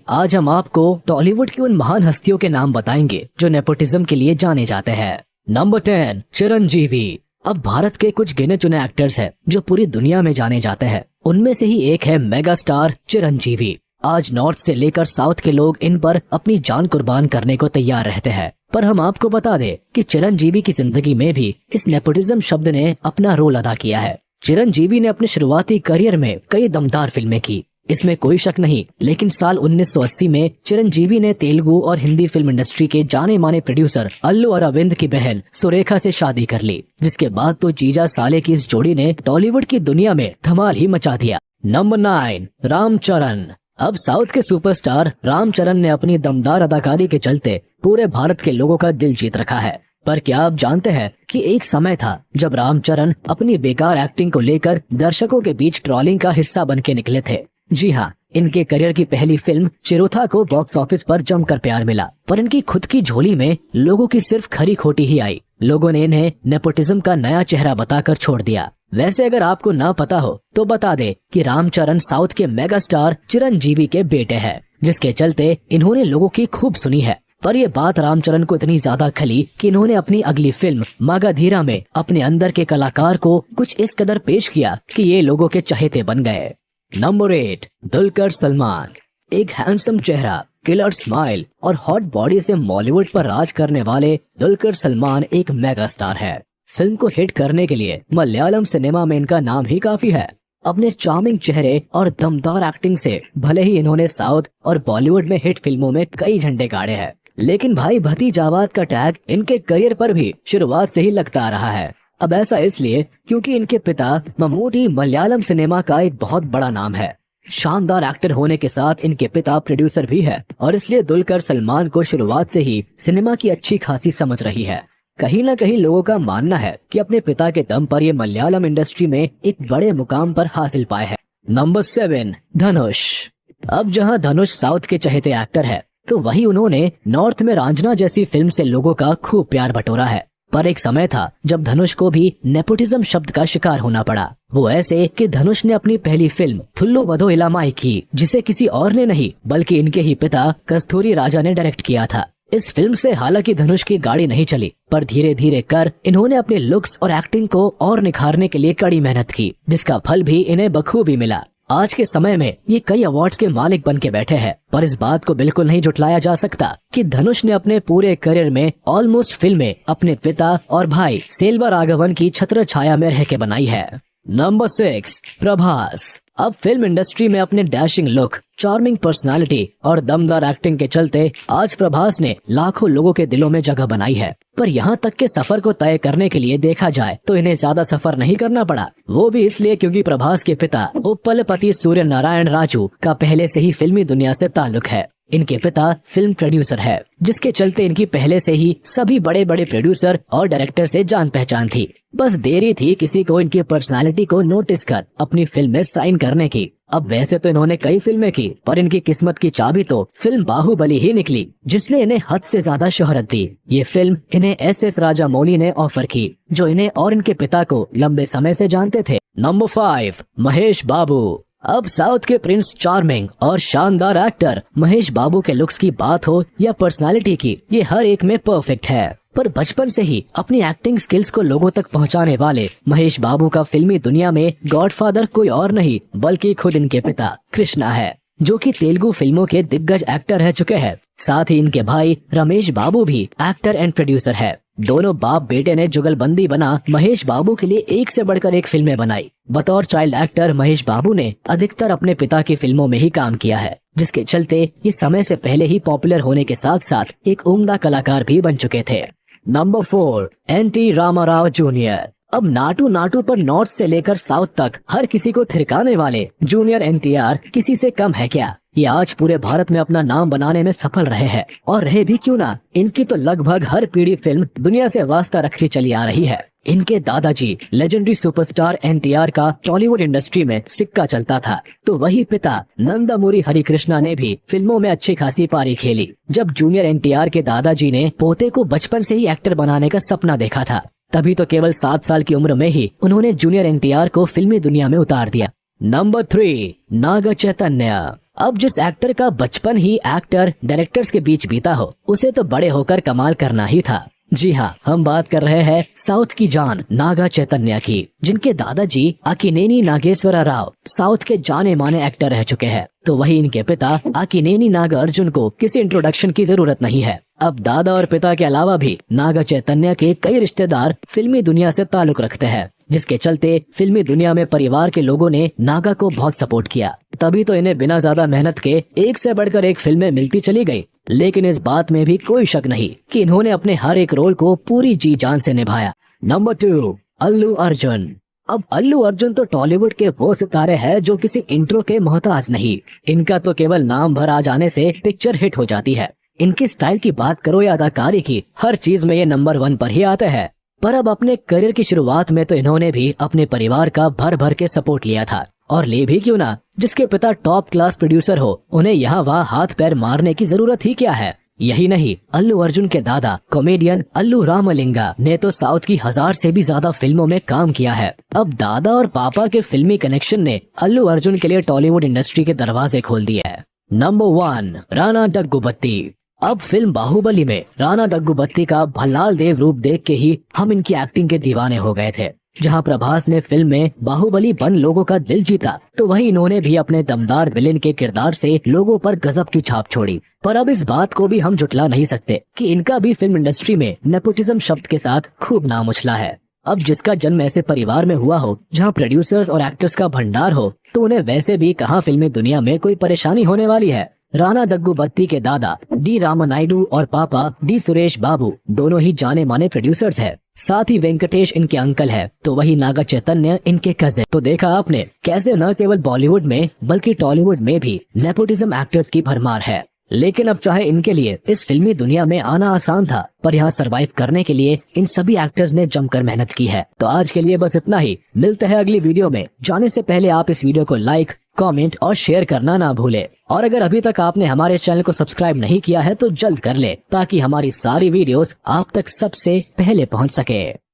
आज हम आपको टॉलीवुड की उन महान हस्तियों के नाम बताएंगे जो नेपोटिज्म के लिए जाने जाते हैं। नंबर 10, चिरंजीवी। अब भारत के कुछ गिने चुने एक्टर्स हैं जो पूरी दुनिया में जाने जाते हैं। उनमें से ही एक है मेगा स्टार चिरंजीवी। आज नॉर्थ से लेकर साउथ के लोग इन पर अपनी जान कुर्बान करने को तैयार रहते हैं। पर हम आपको बता दें कि चिरंजीवी की जिंदगी में भी इस नेपोटिज्म शब्द ने अपना रोल अदा किया है। चिरंजीवी ने अपने शुरुआती करियर में कई दमदार फिल्में की, इसमें कोई शक नहीं। लेकिन साल 1980 में चिरंजीवी ने तेलुगु और हिंदी फिल्म इंडस्ट्री के जाने माने प्रोड्यूसर अल्लू अरविंद की बहन सुरेखा से शादी कर ली, जिसके बाद तो जीजा साले की इस जोड़ी ने टॉलीवुड की दुनिया में धमाल ही मचा दिया। नंबर 9, रामचरण। अब साउथ के सुपरस्टार रामचरण ने अपनी दमदार अदाकारी के चलते पूरे भारत के लोगों का दिल जीत रखा है। पर क्या आप जानते हैं कि एक समय था जब रामचरण अपनी बेकार एक्टिंग को लेकर दर्शकों के बीच ट्रोलिंग का हिस्सा बन के निकले थे। जी हाँ, इनके करियर की पहली फिल्म चिरोथा को बॉक्स ऑफिस पर जमकर प्यार मिला, पर इनकी खुद की झोली में लोगों की सिर्फ खरी खोटी ही आई। लोगों ने इन्हें नेपोटिज्म का नया चेहरा बताकर छोड़ दिया। वैसे अगर आपको ना पता हो तो बता दे कि रामचरण साउथ के मेगा स्टार चिरंजीवी के बेटे हैं, जिसके चलते इन्होंने लोगों की खूब सुनी है। पर ये बात रामचरण को इतनी ज्यादा खली कि इन्होंने अपनी अगली फिल्म मगधीरा में अपने अंदर के कलाकार को कुछ इस कदर पेश किया कि ये लोगों के चहेते बन गए। नंबर 8, दुलकर सलमान। एक हैंडसम चेहरा, किलर स्माइल और हॉट बॉडी से बॉलीवुड पर राज करने वाले दुलकर सलमान एक मेगा स्टार है। फिल्म को हिट करने के लिए मलयालम सिनेमा में इनका नाम ही काफी है। अपने चार्मिंग चेहरे और दमदार एक्टिंग से भले ही इन्होंने साउथ और बॉलीवुड में हिट फिल्मों में कई झंडे गाड़े हैं, लेकिन भाई भतीजावाद का टैग इनके करियर पर भी शुरुआत से ही लगता आ रहा है। अब ऐसा इसलिए क्योंकि इनके पिता ममूटी मलयालम सिनेमा का एक बहुत बड़ा नाम है। शानदार एक्टर होने के साथ इनके पिता प्रोड्यूसर भी है और इसलिए दुलकर सलमान को शुरुआत से ही सिनेमा की अच्छी खासी समझ रही है। कहीं न कहीं लोगों का मानना है कि अपने पिता के दम पर ये मलयालम इंडस्ट्री में एक बड़े मुकाम पर हासिल पाए हैं। नंबर 7, धनुष। अब जहां धनुष साउथ के चहेते एक्टर है, तो वही उन्होंने नॉर्थ में रांझना जैसी फिल्म से लोगों का खूब प्यार बटोरा है। पर एक समय था जब धनुष को भी नेपोटिज्म शब्द का शिकार होना पड़ा। वो ऐसे कि धनुष ने अपनी पहली फिल्म थुल्लु वधो इलामाई की, जिसे किसी और ने नहीं बल्कि इनके ही पिता कस्तूरी राजा ने डायरेक्ट किया था। इस फिल्म से हालांकि धनुष की गाड़ी नहीं चली, पर धीरे धीरे कर इन्होंने अपने लुक्स और एक्टिंग को और निखारने के लिए कड़ी मेहनत की, जिसका फल भी इन्हें बखूबी मिला। आज के समय में ये कई अवार्ड्स के मालिक बन के बैठे हैं, पर इस बात को बिल्कुल नहीं झुटलाया जा सकता कि धनुष ने अपने पूरे करियर में ऑलमोस्ट फिल्में अपने पिता और भाई सेल्वा राघवन की छत्र छाया में रह के बनाई है। नंबर 6, प्रभास। अब फिल्म इंडस्ट्री में अपने डैशिंग लुक, चार्मिंग पर्सनालिटी और दमदार एक्टिंग के चलते आज प्रभास ने लाखों लोगों के दिलों में जगह बनाई है। पर यहाँ तक के सफर को तय करने के लिए देखा जाए तो इन्हें ज्यादा सफर नहीं करना पड़ा। वो भी इसलिए क्योंकि प्रभास के पिता उप्पलपति सूर्य नारायण राजू का पहले से ही फिल्मी दुनिया से ताल्लुक है। इनके पिता फिल्म प्रोड्यूसर है, जिसके चलते इनकी पहले से ही सभी बड़े बड़े प्रोड्यूसर और डायरेक्टर से जान पहचान थी। बस देरी थी किसी को इनकी पर्सनालिटी को नोटिस कर अपनी फिल्म में साइन करने की। अब वैसे तो इन्होंने कई फिल्में की, पर इनकी किस्मत की चाबी तो फिल्म बाहुबली ही निकली, जिसने इन्हें हद से ज्यादा शोहरत दी। ये फिल्म इन्हें SS राजामौली ने ऑफर की, जो इन्हें और इनके पिता को लंबे समय से जानते थे। नंबर 5, महेश बाबू। अब साउथ के प्रिंस चार्मिंग और शानदार एक्टर महेश बाबू के लुक्स की बात हो या पर्सनालिटी की, ये हर एक में परफेक्ट है। पर बचपन से ही अपनी एक्टिंग स्किल्स को लोगों तक पहुंचाने वाले महेश बाबू का फिल्मी दुनिया में गॉडफादर कोई और नहीं बल्कि खुद इनके पिता कृष्णा है, जो कि तेलुगु फिल्मों के दिग्गज एक्टर रह चुके हैं। साथ ही इनके भाई रमेश बाबू भी एक्टर एंड प्रोड्यूसर है। दोनों बाप बेटे ने जुगलबंदी बना महेश बाबू के लिए एक से बढ़कर एक फिल्में बनाई। बतौर चाइल्ड एक्टर महेश बाबू ने अधिकतर अपने पिता की फिल्मों में ही काम किया है, जिसके चलते ये समय से पहले ही पॉपुलर होने के साथ साथ एक उम्दा कलाकार भी बन चुके थे। Number 4, NT Rama Rao junior. अब नाटू नाटू पर नॉर्थ से लेकर साउथ तक हर किसी को थिरकाने वाले जूनियर NTR किसी से कम है क्या? ये आज पूरे भारत में अपना नाम बनाने में सफल रहे हैं, और रहे भी क्यों ना। इनकी तो लगभग हर पीढ़ी फिल्म दुनिया से वास्ता रखती चली आ रही है। इनके दादाजी लेजेंडरी सुपरस्टार NTR का टॉलीवुड इंडस्ट्री में सिक्का चलता था, तो वही पिता नंदामुरी हरिकृष्णा ने भी फिल्मों में अच्छी खासी पारी खेली। जब जूनियर NTR के दादाजी ने पोते को बचपन से ही एक्टर बनाने का सपना देखा था, तभी तो केवल 7 साल की उम्र में ही उन्होंने जूनियर NTR को फिल्मी दुनिया में उतार दिया। नंबर 3, नाग चैतन्य। अब जिस एक्टर का बचपन ही एक्टर डायरेक्टर्स के बीच बीता हो, उसे तो बड़े होकर कमाल करना ही था। जी हाँ, हम बात कर रहे हैं साउथ की जान नागा चैतन्य की, जिनके दादाजी अक्किनेनी नागेश्वर राव साउथ के जाने माने एक्टर रह चुके हैं। तो वही इनके पिता अक्किनेनी नागार्जुन को किसी इंट्रोडक्शन की जरूरत नहीं है। अब दादा और पिता के अलावा भी नागा चैतन्य के कई रिश्तेदार फिल्मी दुनिया से ताल्लुक रखते हैं, जिसके चलते फिल्मी दुनिया में परिवार के लोगों ने नागा को बहुत सपोर्ट किया। तभी तो इन्हें बिना ज्यादा मेहनत के एक से बढ़कर एक फिल्में मिलती चली गई। लेकिन इस बात में भी कोई शक नहीं कि इन्होंने अपने हर एक रोल को पूरी जी जान से निभाया। नंबर 2, अल्लू अर्जुन। अब अल्लू अर्जुन तो टॉलीवुड के वो सितारे हैं जो किसी इंट्रो के मोहताज नहीं। इनका तो केवल नाम भर आ जाने से पिक्चर हिट हो जाती है। इनके स्टाइल की बात करो या अदाकारी की, हर चीज में ये नंबर 1 पर ही आते हैं। पर अब अपने करियर की शुरुआत में तो इन्होंने भी अपने परिवार का भर भर के सपोर्ट लिया था, और ले भी क्यों ना। जिसके पिता टॉप क्लास प्रोड्यूसर हो, उन्हें यहाँ वहाँ हाथ पैर मारने की जरूरत ही क्या है। यही नहीं, अल्लू अर्जुन के दादा कॉमेडियन अल्लू रामलिंगा ने तो साउथ की 1000 से भी ज्यादा फिल्मों में काम किया है। अब दादा और पापा के फिल्मी कनेक्शन ने अल्लू अर्जुन के लिए टॉलीवुड इंडस्ट्री के दरवाजे खोल दिए हैं। नंबर 1, राणा डग्गुबत्ती। अब फिल्म बाहुबली में राणा डग्गुबत्ती का भल्लाल देव रूप देख के ही हम इनकी एक्टिंग के दीवाने हो गए थे। जहां प्रभास ने फिल्म में बाहुबली बन लोगों का दिल जीता, तो वहीं इन्होंने भी अपने दमदार विलेन के किरदार से लोगों पर गजब की छाप छोड़ी। पर अब इस बात को भी हम जुटला नहीं सकते कि इनका भी फिल्म इंडस्ट्री में नेपोटिज्म शब्द के साथ खूब नाम उछला है। अब जिसका जन्म ऐसे परिवार में हुआ हो जहां प्रोड्यूसर्स और एक्टर्स का भंडार हो, तो उन्हें वैसे भी कहां फिल्मी दुनिया में कोई परेशानी होने वाली है। राणा डग्गुबत्ती के दादा डी रामानायडू और पापा डी सुरेश बाबू दोनों ही जाने माने प्रोड्यूसर्स हैं। साथ ही वेंकटेश इनके अंकल है, तो वही नागा चैतन्य इनके कजिन। तो देखा आपने कैसे न केवल बॉलीवुड में बल्कि टॉलीवुड में भी नेपोटिज्म एक्टर्स की भरमार है। लेकिन अब चाहे इनके लिए इस फिल्मी दुनिया में आना आसान था, पर यहाँ सरवाइव करने के लिए इन सभी एक्टर्स ने जमकर मेहनत की है। तो आज के लिए बस इतना ही। मिलते हैं अगली वीडियो में। जाने से पहले आप इस वीडियो को लाइक, कमेंट और शेयर करना ना भूले। और अगर अभी तक आपने हमारे चैनल को सब्सक्राइब नहीं किया है तो जल्द कर ले, ताकि हमारी सारी वीडियोस आप तक सबसे पहले पहुंच सके।